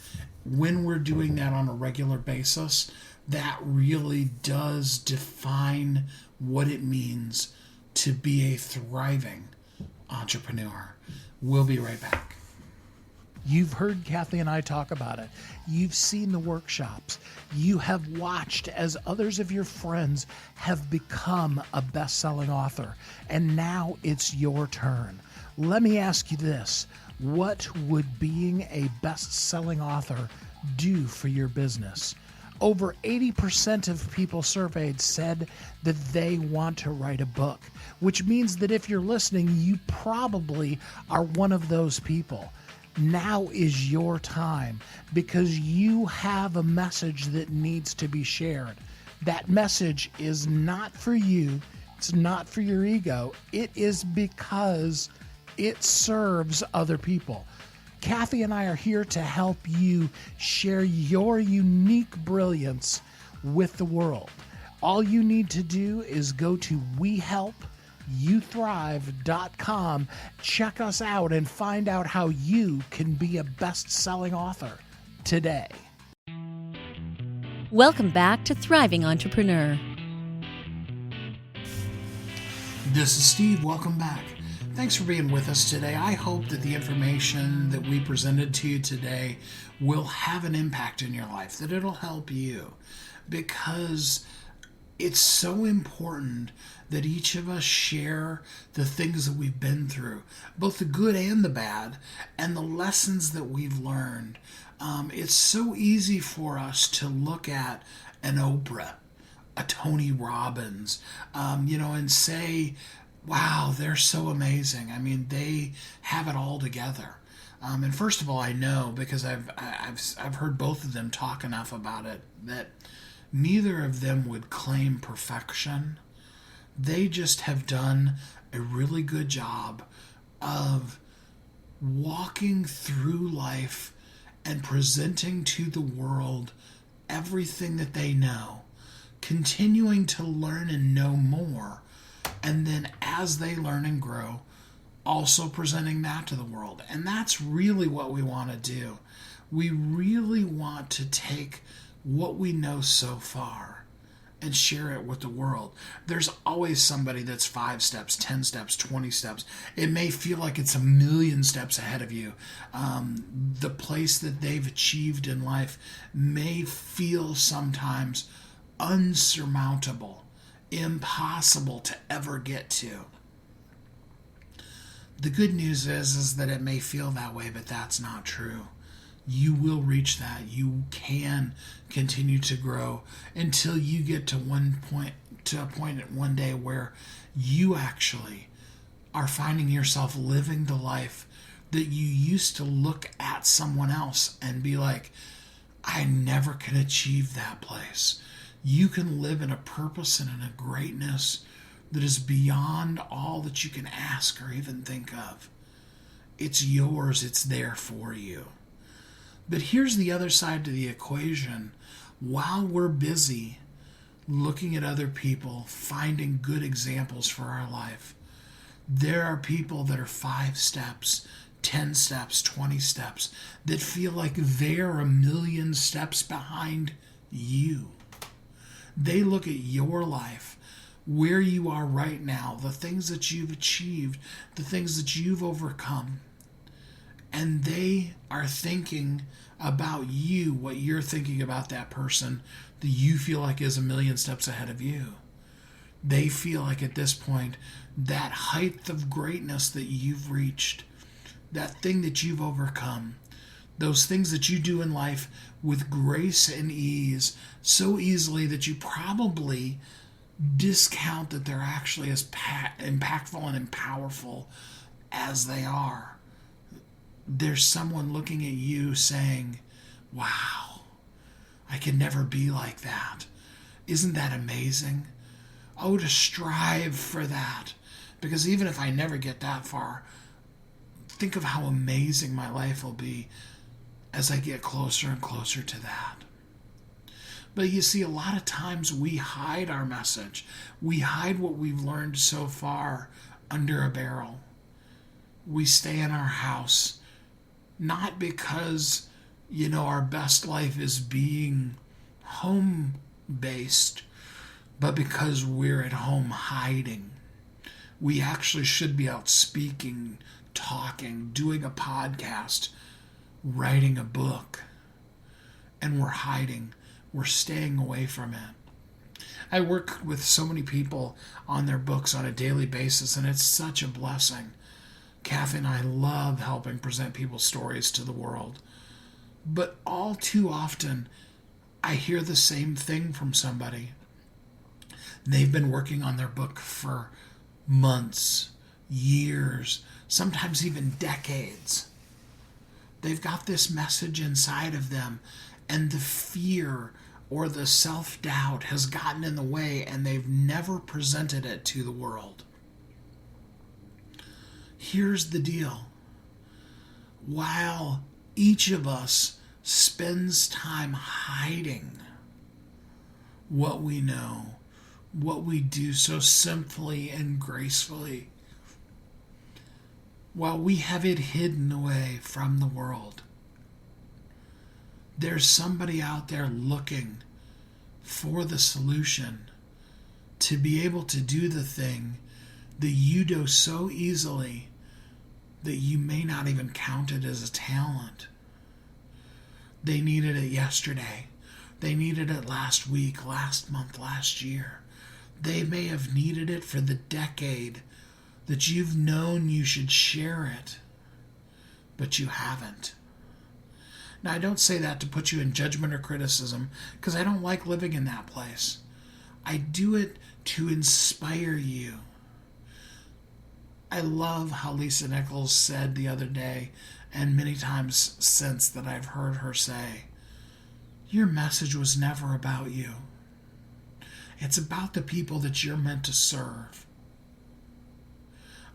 when we're doing that on a regular basis, that really does define what it means to be a thriving entrepreneur. We'll be right back. You've heard Kathy and I talk about it. You've seen the workshops. You have watched as others of your friends have become a best-selling author. And now it's your turn. Let me ask you this. What would being a best-selling author do for your business? Over 80% of people surveyed said that they want to write a book, which means that if you're listening, you probably are one of those people. Now is your time because you have a message that needs to be shared. That message is not for you. It's not for your ego. It is because it serves other people. Kathy and I are here to help you share your unique brilliance with the world. All you need to do is go to wehelpyouthrive.com, check us out, and find out how you can be a best-selling author today. Welcome back to Thriving Entrepreneur. This is Steve. Welcome back. Thanks for being with us today. I hope that the information that we presented to you today will have an impact in your life, that it'll help you, because it's so important that each of us share the things that we've been through, both the good and the bad, and the lessons that we've learned. It's so easy for us to look at an Oprah, a Tony Robbins, and say, wow, they're so amazing. I mean, they have it all together. And first of all, I know, because I've heard both of them talk enough about it, that neither of them would claim perfection. They just have done a really good job of walking through life and presenting to the world everything that they know, continuing to learn and know more. And then as they learn and grow, also presenting that to the world. And that's really what we want to do. We really want to take what we know so far and share it with the world. There's always somebody that's 5 steps, 10 steps, 20 steps. It may feel like it's a million steps ahead of you. The place that they've achieved in life may feel sometimes unsurmountable, impossible to ever get to. The good news is that it may feel that way, but that's not true. You will reach that. You can continue to grow until you get to a point one day where you actually are finding yourself living the life that you used to look at someone else and be like, I never can achieve that place. You can live in a purpose and in a greatness that is beyond all that you can ask or even think of. It's yours. It's there for you. But here's the other side to the equation. While we're busy looking at other people, finding good examples for our life, there are people that are 5 steps, 10 steps, 20 steps, that feel like they're a million steps behind you. They look at your life, where you are right now, the things that you've achieved, the things that you've overcome, and they are thinking about you, what you're thinking about that person that you feel like is a million steps ahead of you. They feel like at this point, that height of greatness that you've reached, that thing that you've overcome, those things that you do in life with grace and ease, so easily that you probably discount that they're actually as impactful and powerful as they are. There's someone looking at you saying, wow, I can never be like that. Isn't that amazing? Oh, to strive for that. Because even if I never get that far, think of how amazing my life will be as I get closer and closer to that. But you see, a lot of times we hide our message. We hide what we've learned so far under a barrel. We stay in our house, not because, our best life is being home-based, but because we're at home hiding. We actually should be out speaking, talking, doing a podcast, writing a book, and we're hiding. We're staying away from it. I work with so many people on their books on a daily basis, and it's such a blessing. Kathy and I love helping present people's stories to the world. But all too often, I hear the same thing from somebody. They've been working on their book for months, years, sometimes even decades. They've got this message inside of them, and the fear or the self-doubt has gotten in the way, and they've never presented it to the world. Here's the deal. While each of us spends time hiding what we know, what we do so simply and gracefully, while we have it hidden away from the world, there's somebody out there looking for the solution to be able to do the thing that you do so easily that you may not even count it as a talent. They needed it yesterday. They needed it last week, last month, last year. They may have needed it for the decade that you've known you should share it, but you haven't. Now, I don't say that to put you in judgment or criticism, because I don't like living in that place. I do it to inspire you. I love how Lisa Nichols said the other day, and many times since that I've heard her say, your message was never about you. It's about the people that you're meant to serve.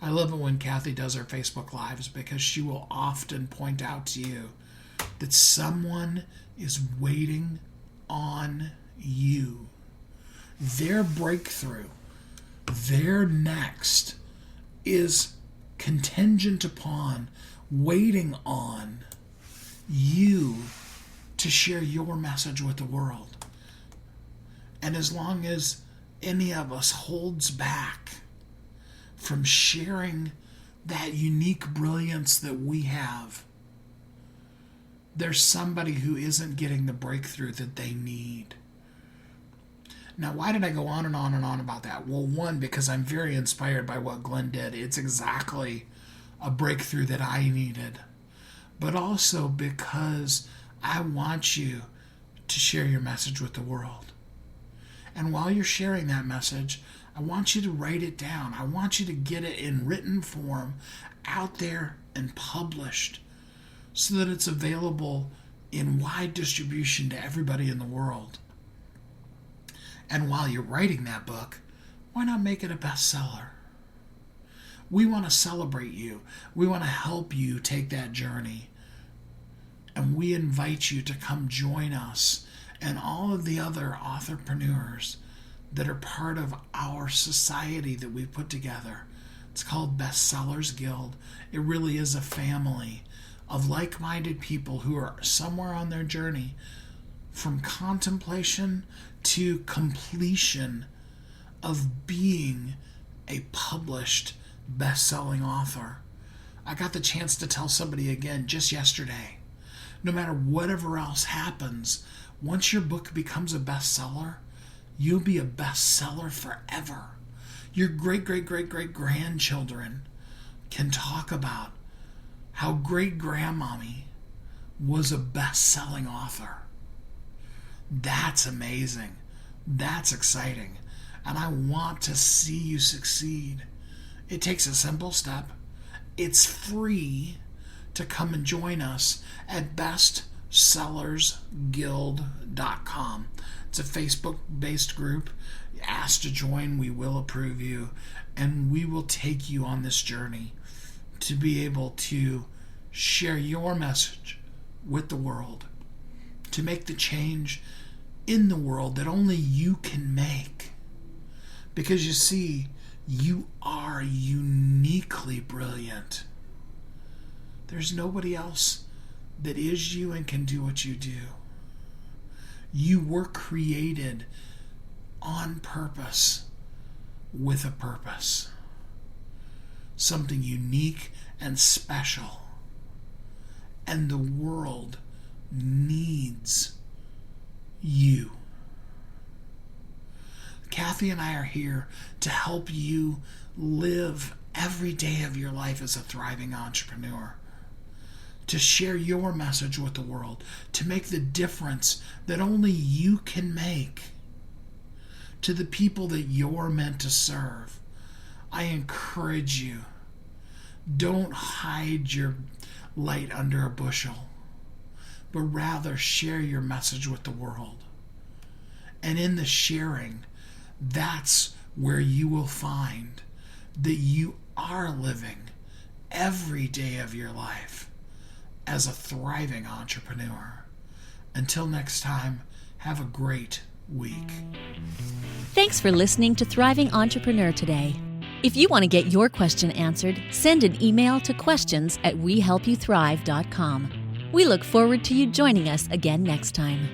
I love it when Kathy does her Facebook Lives, because she will often point out to you that someone is waiting on you their breakthrough, their next, is contingent upon, waiting on you to share your message with the world. And as long as any of us holds back from sharing that unique brilliance that we have, there's somebody who isn't getting the breakthrough that they need. Now, why did I go on and on and on about that? Well, one, because I'm very inspired by what Glenn did. It's exactly a breakthrough that I needed. But also because I want you to share your message with the world. And while you're sharing that message, I want you to write it down. I want you to get it in written form out there and published so that it's available in wide distribution to everybody in the world. And while you're writing that book, why not make it a bestseller? We want to celebrate you. We want to help you take that journey. And we invite you to come join us and all of the other authorpreneurs that are part of our society that we've put together. It's called Bestsellers Guild. It really is a family of like-minded people who are somewhere on their journey from contemplation to completion of being a published best-selling author. I got the chance to tell somebody again just yesterday, no matter whatever else happens, once your book becomes a bestseller, you'll be a bestseller forever. Your great-great-great-great-grandchildren can talk about how great-grandmommy was a best-selling author. That's amazing. That's exciting. And I want to see you succeed. It takes a simple step. It's free to come and join us at bestsellersguild.com. It's a Facebook-based group. Ask to join. We will approve you. And we will take you on this journey to be able to share your message with the world, to make the change in the world that only you can make. Because you see, you are uniquely brilliant. There's nobody else that is you and can do what you do. You were created on purpose with a purpose. Something unique and special. And the world needs you. Kathy and I are here to help you live every day of your life as a thriving entrepreneur, to share your message with the world, to make the difference that only you can make to the people that you're meant to serve. I encourage you, don't hide your light under a bushel, but rather share your message with the world. And in the sharing, that's where you will find that you are living every day of your life as a thriving entrepreneur. Until next time, have a great week. Thanks for listening to Thriving Entrepreneur today. If you want to get your question answered, send an email to questions@wehelpyouthrive.com. We look forward to you joining us again next time.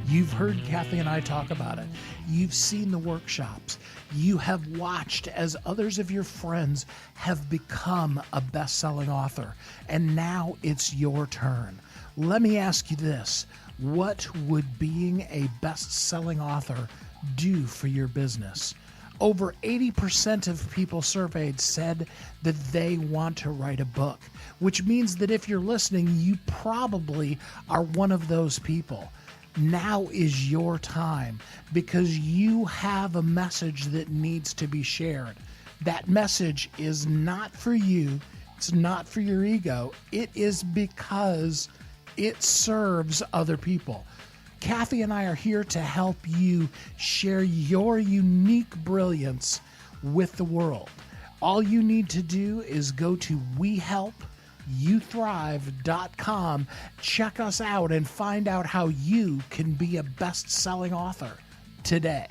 You've heard Kathy and I talk about it. You've seen the workshops. You have watched as others of your friends have become a best-selling author. And now it's your turn. Let me ask you this. What would being a best-selling author do for your business? Over 80% of people surveyed said that they want to write a book, which means that if you're listening, you probably are one of those people. Now is your time because you have a message that needs to be shared. That message is not for you. It's not for your ego. It is because it serves other people. Kathy and I are here to help you share your unique brilliance with the world. All you need to do is go to youthrive.com. Check us out and find out how you can be a best-selling author today.